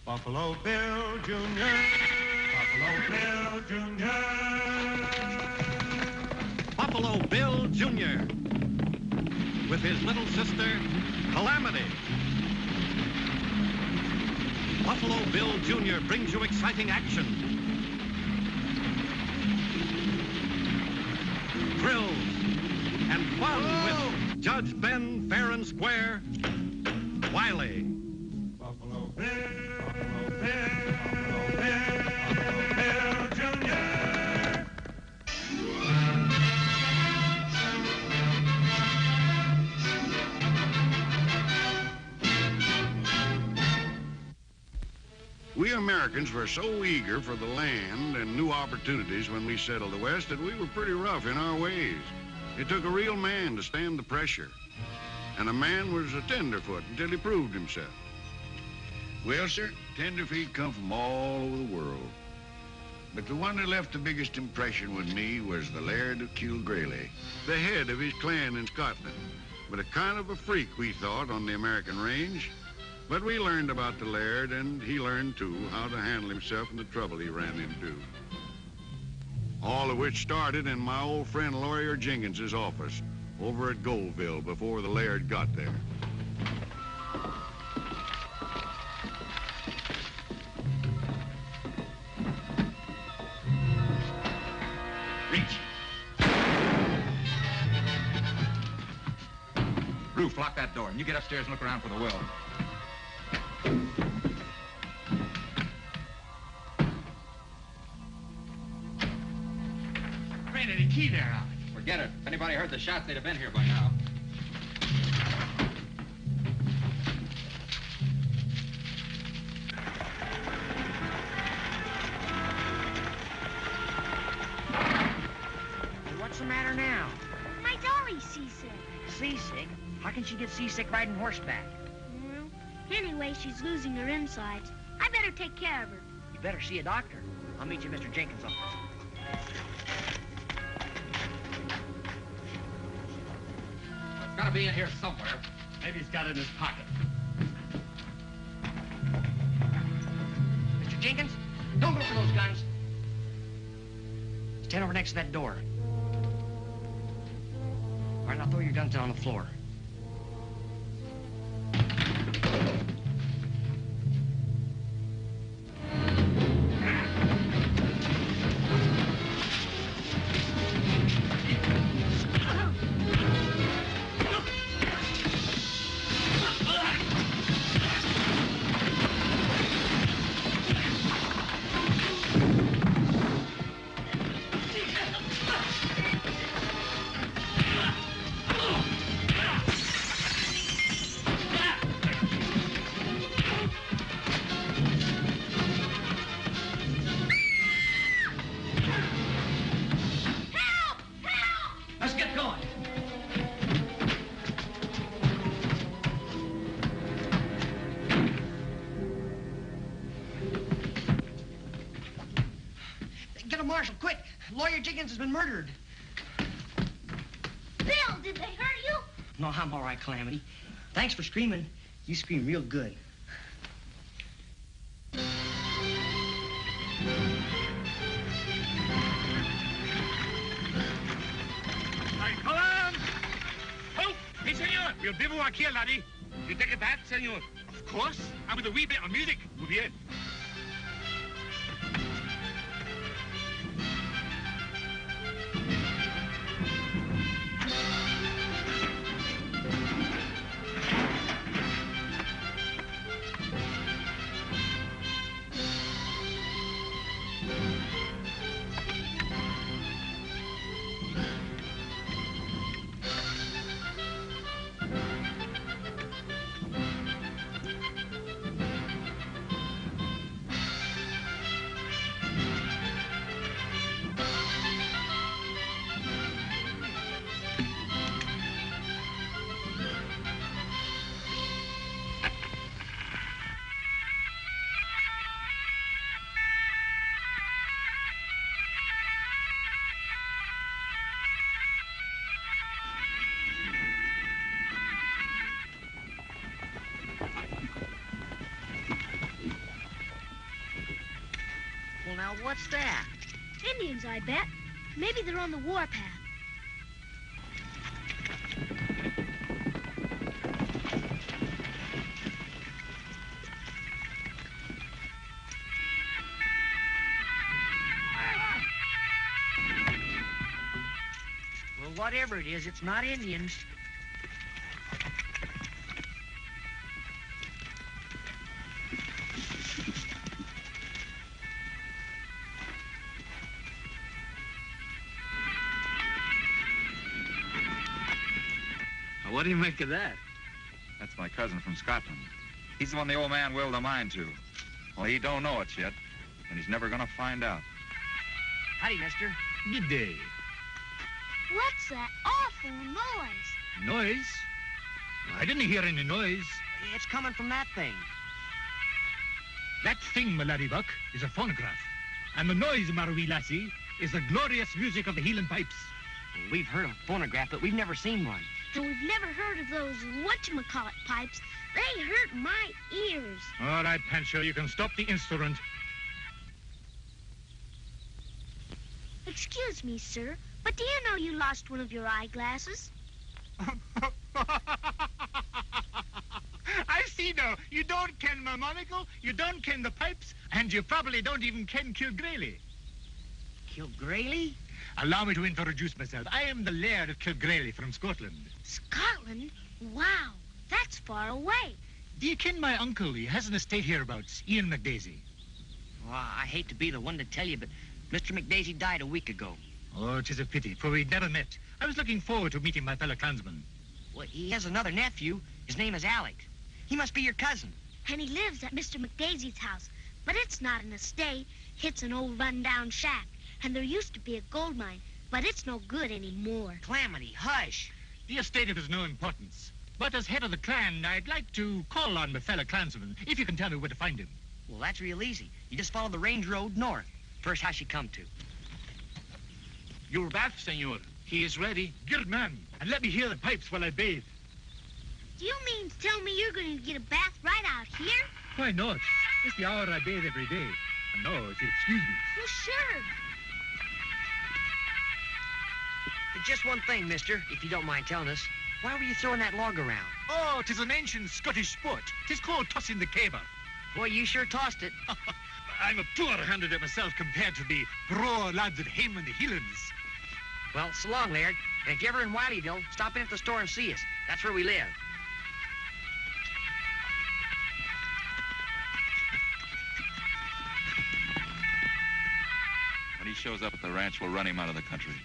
Buffalo Bill Jr. Buffalo Bill Jr. Buffalo Bill Jr. with his little sister, Calamity. Buffalo Bill Jr. brings you exciting action, thrills, and fun with Judge Ben Fair and Square, Wiley. Buffalo Bill, Buffalo Bill, Buffalo Bill, Buffalo Bill Jr. We Americans were so eager for the land and new opportunities when we settled the West that we were pretty rough in our ways. It took a real man to stand the pressure. And a man was a tenderfoot until he proved himself. Well, sir, tenderfeet come from all over the world. But the one that left the biggest impression with me was the Laird of Kilgrayleigh. The head of his clan in Scotland, but a kind of a freak, we thought, on the American range. But we learned about the Laird, and he learned, too, how to handle himself and the trouble he ran into. All of which started in my old friend Lawyer Jenkins's office over at Goldville before the Laird got there. Reach. Roof, lock that door, and you get upstairs and look around for the will. There ain't any key there, Alex. Forget it. If anybody heard the shots, they'd have been here by now. What's the matter now? My dolly's seasick. Seasick? How can she get seasick riding horseback? Well, anyway, she's losing her insides. I better take care of her. You better see a doctor. I'll meet you at Mr. Jenkins' office. It's gotta be in here somewhere. Maybe he's got it in his pocket. Mr. Jenkins, don't go for those guns. Stand over next to that door. All right, now throw your guns down on the floor. Marshal, quick! Lawyer Jenkins has been murdered. Bill, did they hurt you? No, I'm all right, Calamity. Thanks for screaming. You scream real good. Hey, Calam! Oh, hey, senor. We'll bivouac here, laddie. You take a bath, senor? Of course. And with a wee bit of music. Muy bien. Well, now, what's that? Indians, I bet. Maybe they're on the warpath. Well, whatever it is, it's not Indians. What do you make of that? That's my cousin from Scotland. He's the one the old man willed a mine to. Well, he don't know it yet, and he's never gonna find out. Howdy, mister. Good day. What's that awful noise? Noise? I didn't hear any noise. It's coming from that thing. That thing, my laddie buck, is a phonograph. And the noise, my wee lassie, is the glorious music of the Heelan pipes. Well, we've heard of a phonograph, but we've never seen one. And we've never heard of those whatchamacallit pipes. They hurt my ears. All right, Pancho, you can stop the instrument. Excuse me, sir, but do you know you lost one of your eyeglasses? I see now. You don't ken my monocle, you don't ken the pipes, and you probably don't even ken Kilgraylie. Kilgraylie? Allow me to introduce myself. I am the Laird of Kilgraylie from Scotland. Scotland? Wow, that's far away. Do you ken my uncle? He has an estate hereabouts, Ian McDaisy. Well, I hate to be the one to tell you, but Mr. McDaisy died a week ago. Oh, 'tis a pity, for we'd never met. I was looking forward to meeting my fellow clansman. Well, he has another nephew. His name is Alec. He must be your cousin. And he lives at Mr. McDaisy's house. But it's not an estate. It's an old run-down shack. And there used to be a gold mine, but it's no good anymore. Calamity, hush. The estate is no importance. But as head of the clan, I'd like to call on my fellow clansman, if you can tell me where to find him. Well, that's real easy. You just follow the range road north. First house you come to. Your bath, senor. He is ready. Good man. And let me hear the pipes while I bathe. Do you mean to tell me you're going to get a bath right out here? Why not? It's the hour I bathe every day. And now, if you excuse me. Well, sure. Just one thing, mister, if you don't mind telling us. Why were you throwing that log around? Oh, 'tis an ancient Scottish sport. 'Tis called tossing the caber. Boy, you sure tossed it. I'm a poor hand at it myself compared to the raw lads at home in the Heelans. Well, so long, Laird. And if you're ever in Wileydale, stop in at the store and see us. That's where we live. When he shows up at the ranch, we'll run him out of the country.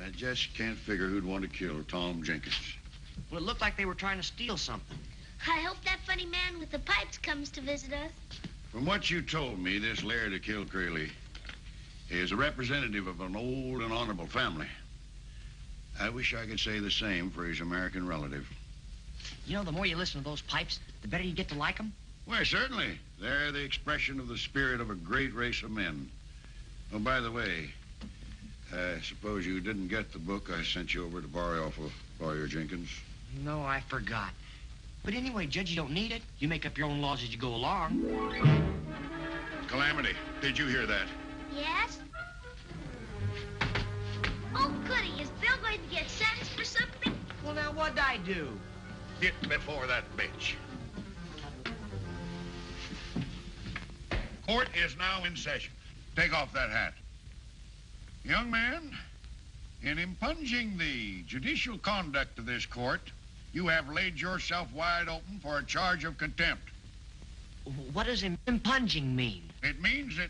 I just can't figure who'd want to kill Tom Jenkins. Well, it looked like they were trying to steal something. I hope that funny man with the pipes comes to visit us. From what you told me, this Laird of Kilgraylie is a representative of an old and honorable family. I wish I could say the same for his American relative. You know, the more you listen to those pipes, the better you get to like them. Why, certainly. They're the expression of the spirit of a great race of men. Oh, by the way, I suppose you didn't get the book I sent you over to borrow off of Lawyer Jenkins? No, I forgot. But anyway, Judge, you don't need it. You make up your own laws as you go along. Calamity, did you hear that? Yes? Oh, goody. Is Bill going to get sentenced for something? Well, now, what'd I do? Get before that bitch. Court is now in session. Take off that hat. Young man, in impugning the judicial conduct of this court, you have laid yourself wide open for a charge of contempt. What does impunging mean? It means that,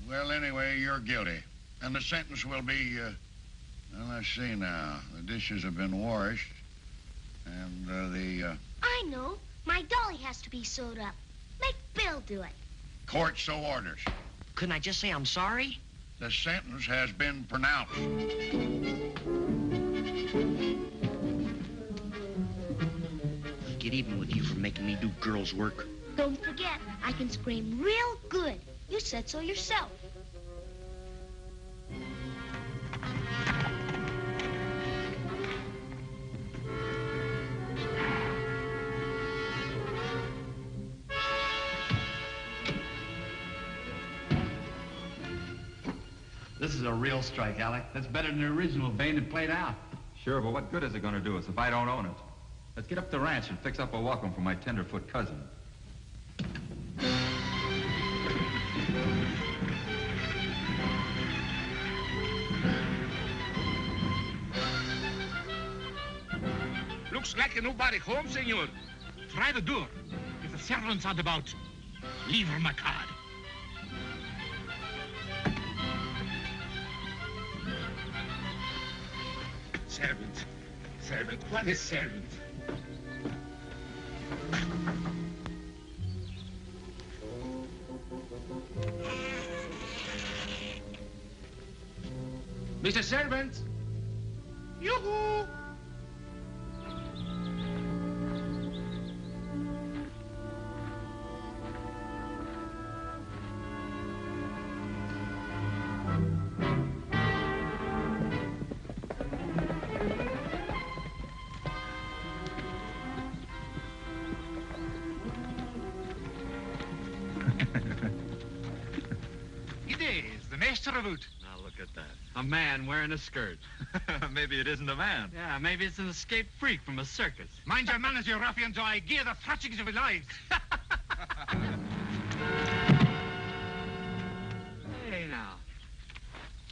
well, anyway, you're guilty. And the sentence will be, well, let's see now. The dishes have been washed. And, I know. My dolly has to be sewed up. Make Bill do it. Court so orders. Couldn't I just say I'm sorry? The sentence has been pronounced. Get even with you for making me do girls' work. Don't forget, I can scream real good. You said so yourself. This is a real strike, Alec. That's better than the original vein that played out. Sure, but what good is it going to do us if I don't own it? Let's get up the ranch and fix up a welcome for my Tenderfoot cousin. Looks like nobody home, senor. Try the door. If the servants aren't about, leave her my card. Servant. Servant. What is servant? Mr. Servant. Yoo-hoo! Now look at that. A man wearing a skirt. Maybe it isn't a man. Yeah, maybe it's an escaped freak from a circus. Mind your manners, you ruffians, or I gear the thrashings of your lives. Hey, now.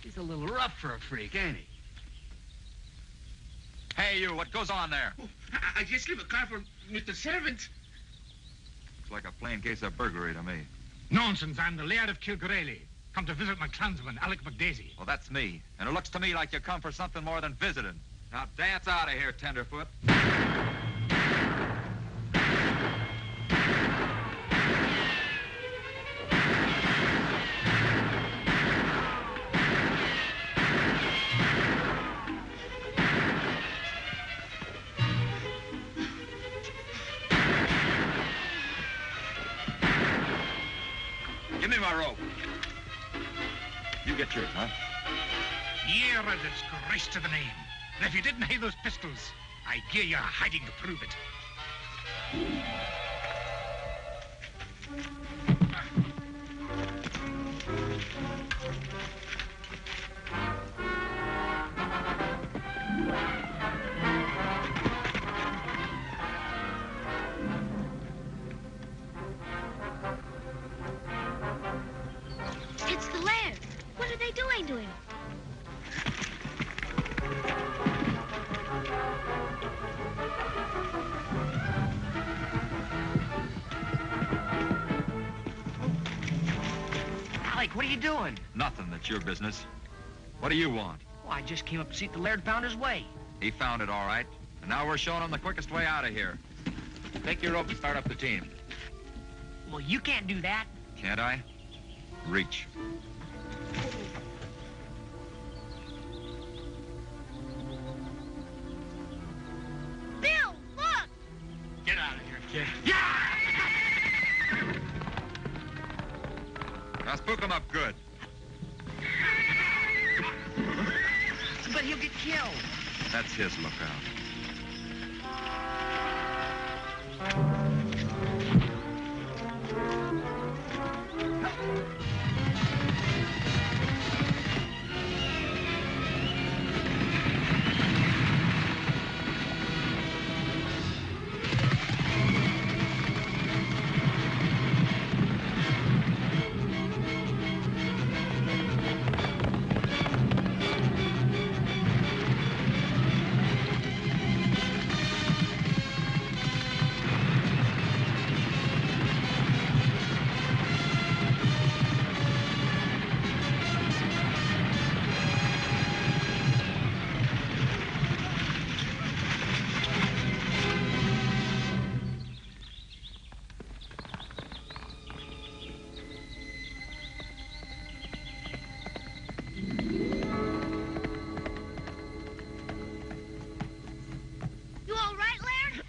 He's a little rough for a freak, ain't he? Hey, you, what goes on there? Oh, I just leave a car for Mr. Servant. Looks like a plain case of burglary to me. Nonsense, I'm the Laird of Kilgraylie. Come to visit my clansman, Alec McDaisy. Well, that's me. And it looks to me like you come for something more than visiting. Now dance out of here, Tenderfoot. Give me my rope. You get yours, huh? You're a disgrace to the name. And if you didn't have those pistols, I gear you hiding to prove it. It's the Laird. What are they doing to him? Alec, what are you doing? Nothing. That's your business. What do you want? Well, I just came up to see if the Laird found his way. He found it all right. And now we're showing him the quickest way out of here. Take your rope and start up the team. Well, you can't do that. Can't I? Reach. Bill, look! Get out of here, kid. Now spook him up good. But he'll get killed. That's his lookout.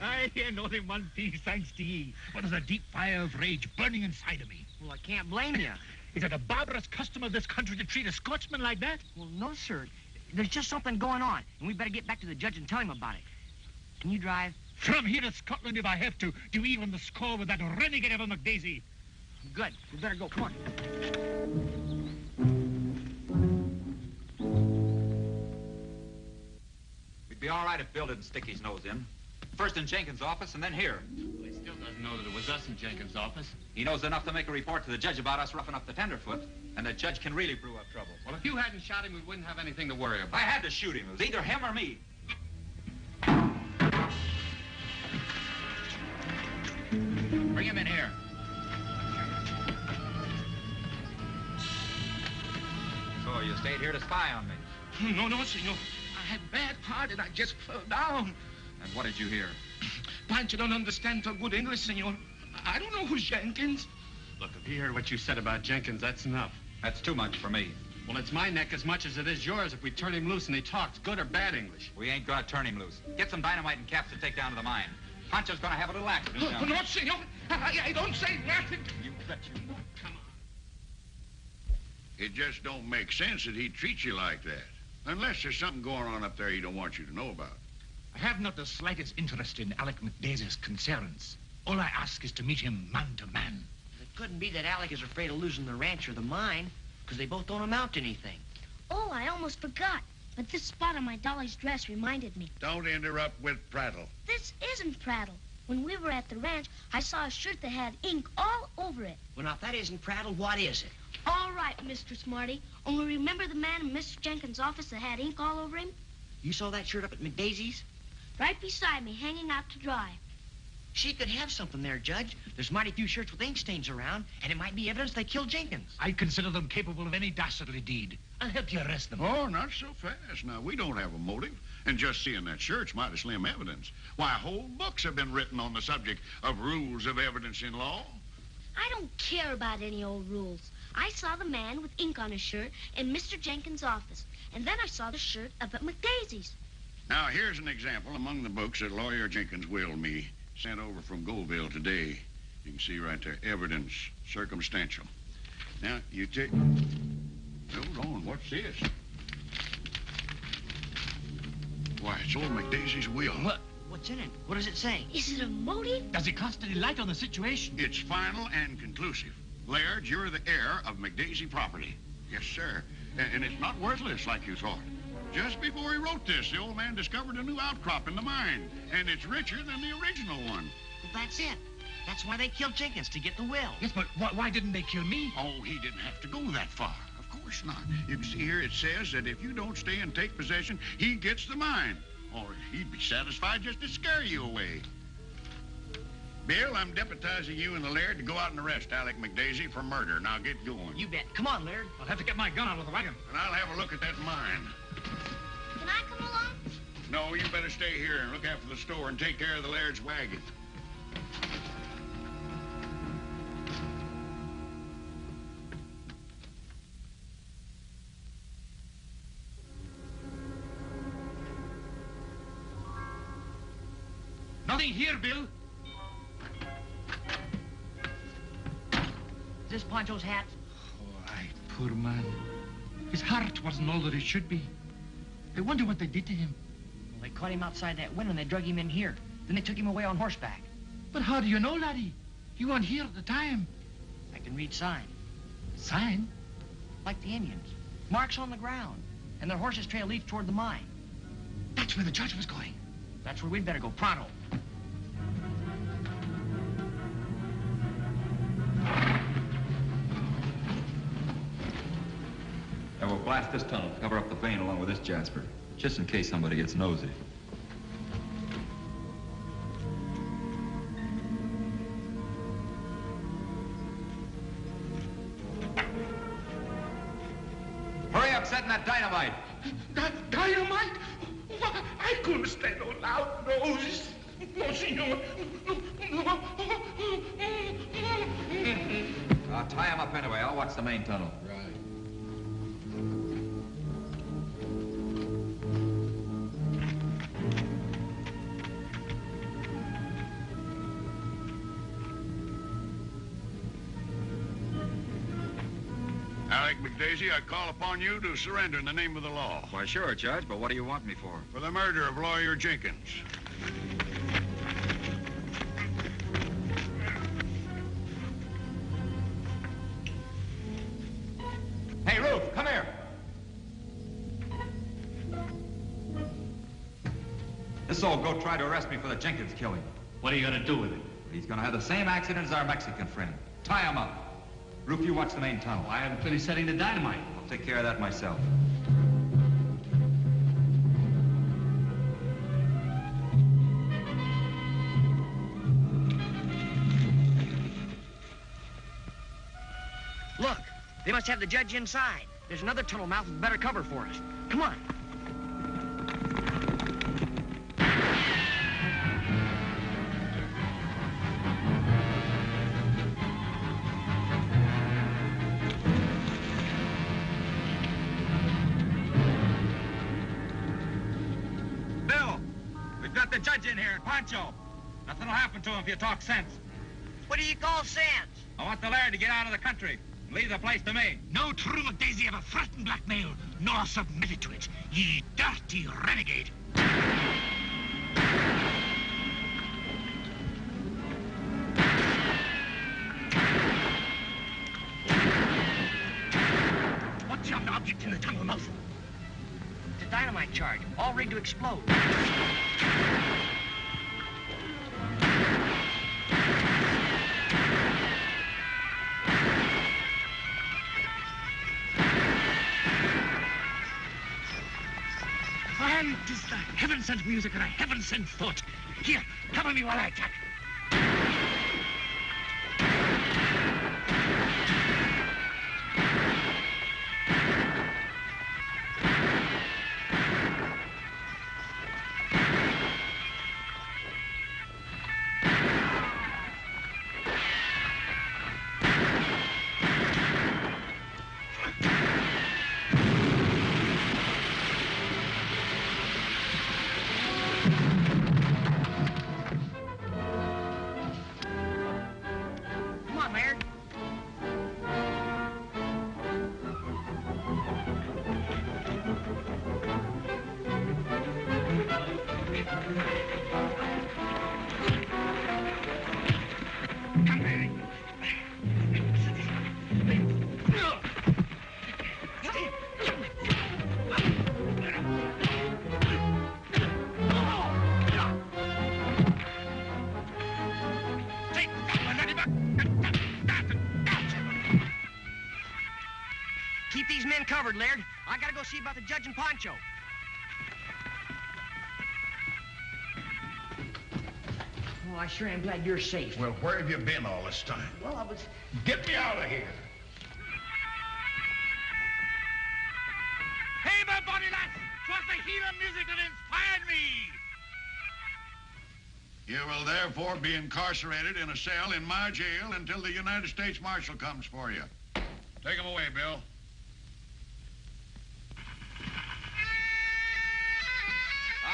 I hear not in one piece, thanks to ye. But there's a deep fire of rage burning inside of me. Well, I can't blame you. Is it a barbarous custom of this country to treat a Scotsman like that? Well, no, sir. There's just something going on, and we better get back to the judge and tell him about it. Can you drive? From here to Scotland if I have to even the score with that renegade of a McDaisy. Good. We better go. Come on. It'd be all right if Bill didn't stick his nose in. First in Jenkins' office and then here. Well, he still doesn't know that it was us in Jenkins' office. He knows enough to make a report to the judge about us roughing up the Tenderfoot, and the judge can really brew up trouble. Well, if you hadn't shot him, we wouldn't have anything to worry about. I had to shoot him. It was either him or me. Bring him in here. So you stayed here to spy on me? No, senor. I had bad heart and I just fell down. And what did you hear? Pancho don't understand so good English, senor. I don't know who's Jenkins. Look, if he heard what you said about Jenkins, that's enough. That's too much for me. Well, it's my neck as much as it is yours if we turn him loose and he talks good or bad English. We ain't gonna turn him loose. Get some dynamite and caps to take down to the mine. Pancho's gonna have a little accident down No, there. senor. I don't say nothing. You bet you won't. Come on. It just don't make sense that he'd treat you like that. Unless there's something going on up there he don't want you to know about. I have not the slightest interest in Alec McDaisie's concerns. All I ask is to meet him man to man. It couldn't be that Alec is afraid of losing the ranch or the mine, because they both don't amount to anything. Oh, I almost forgot. But this spot on my dolly's dress reminded me. Don't interrupt with prattle. This isn't prattle. When we were at the ranch, I saw a shirt that had ink all over it. Well, now, if that isn't prattle, what is it? All right, Mr. Smarty. Only remember the man in Mr. Jenkins' office that had ink all over him? You saw that shirt up at McDaisie's? Right beside me, hanging out to dry. She could have something there, Judge. There's mighty few shirts with ink stains around, and it might be evidence they killed Jenkins. I consider them capable of any dastardly deed. I'll help you arrest them. Oh, not so fast. Now, we don't have a motive, and just seeing that shirt's mighty slim evidence. Why, whole books have been written on the subject of rules of evidence in law. I don't care about any old rules. I saw the man with ink on his shirt in Mr. Jenkins' office, and then I saw the shirt up at McDaisie's. Now, here's an example among the books that Lawyer Jenkins willed me, sent over from Goldville today. You can see right there, evidence, circumstantial. Now, you take... Hold on, what's this? Why, it's old McDaisie's will. What? What's in it? What does it say? Is it a motive? Does it cast any light on the situation? It's final and conclusive. Laird, you're the heir of McDaisie property. Yes, sir. And it's not worthless like you thought. Just before he wrote this, the old man discovered a new outcrop in the mine, and it's richer than the original one. Well, that's it. That's why they killed Jenkins, to get the will. Yes, but why didn't they kill me? Oh, he didn't have to go that far. Of course not. You can see here it says that if you don't stay and take possession, he gets the mine. Or he'd be satisfied just to scare you away. Bill, I'm deputizing you and the Laird to go out and arrest Alec McDaisie for murder. Now get going. You bet. Come on, Laird. I'll have to get my gun out of the wagon. And I'll have a look at that mine. Can I come along? No, you better stay here and look after the store and take care of the Laird's wagon. Nothing here, Bill. Is this Pancho's hat? All right, poor man. His heart wasn't all that it should be. I wonder what they did to him. Well, they caught him outside that window and they drug him in here. Then they took him away on horseback. But how do you know, laddie? You weren't here at the time. I can read sign. Sign? Like the Indians. Marks on the ground. And their horses trail east toward the mine. That's where the judge was going. That's where we'd better go, pronto. Now we'll blast this tunnel, cover up the vein along with this Jasper, just in case somebody gets nosy. Hurry up, setting that dynamite. Dynamite? Why, I couldn't stand no loud noise. No, senor. I'll tie him up anyway. I'll watch the main tunnel. Right. Alec McDaisie, I call upon you to surrender in the name of the law. Why, sure, Judge, but what do you want me for? For the murder of Lawyer Jenkins. Hey, Ruth, come here. This old goat tried to arrest me for the Jenkins killing. What are you gonna do with it? He's gonna have the same accident as our Mexican friend. Tie him up. Roof, you watch the main tunnel. I haven't finished setting the dynamite. I'll take care of that myself. Look, they must have the judge inside. There's another tunnel mouth with better cover for us. Come on. Bill, we've got the judge in here, Pancho. Nothing will happen to him if you talk sense. What do you call sense? I want the Laird to get out of the country. Leave the place to me. No true McDaisy ever threatened blackmail, nor submitted to it, ye dirty renegade. What's your object in the tunnel mouth? It's a dynamite charge, all rigged to explode. And 'tis the heaven-sent music and a heaven-sent thought. Here, cover me while I attack. Keep these men covered, Laird. I gotta go see about the judge and Pancho. Oh, I sure am glad you're safe. Well, where have you been all this time? Well, I was... Get me out of here. Hey, my body lads! 'Twas the heathen music that inspired me! You will therefore be incarcerated in a cell in my jail until the United States Marshal comes for you. Take him away, Bill.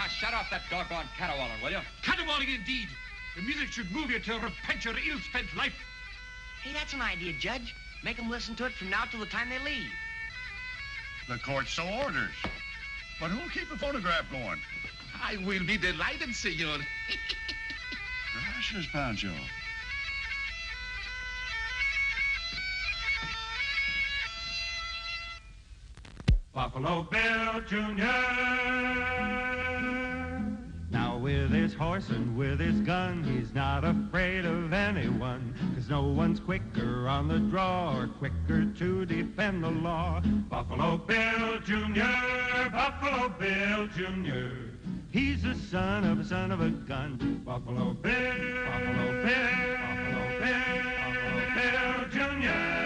Shut off that doggone caterwauling, will you? Caterwauling indeed. The music should move you to repent your ill-spent life. Hey, that's an idea, Judge. Make them listen to it from now till the time they leave. The court so orders. But who'll keep the phonograph going? I will be delighted, senor. Gracias, Pancho. Buffalo Bill Jr. Now with his horse and with his gun, he's not afraid of anyone, 'cause no one's quicker on the draw or quicker to defend the law. Buffalo Bill Jr., Buffalo Bill Jr. He's the son of a gun. Buffalo Bill, Buffalo Bill, Buffalo Bill, Buffalo Bill Jr.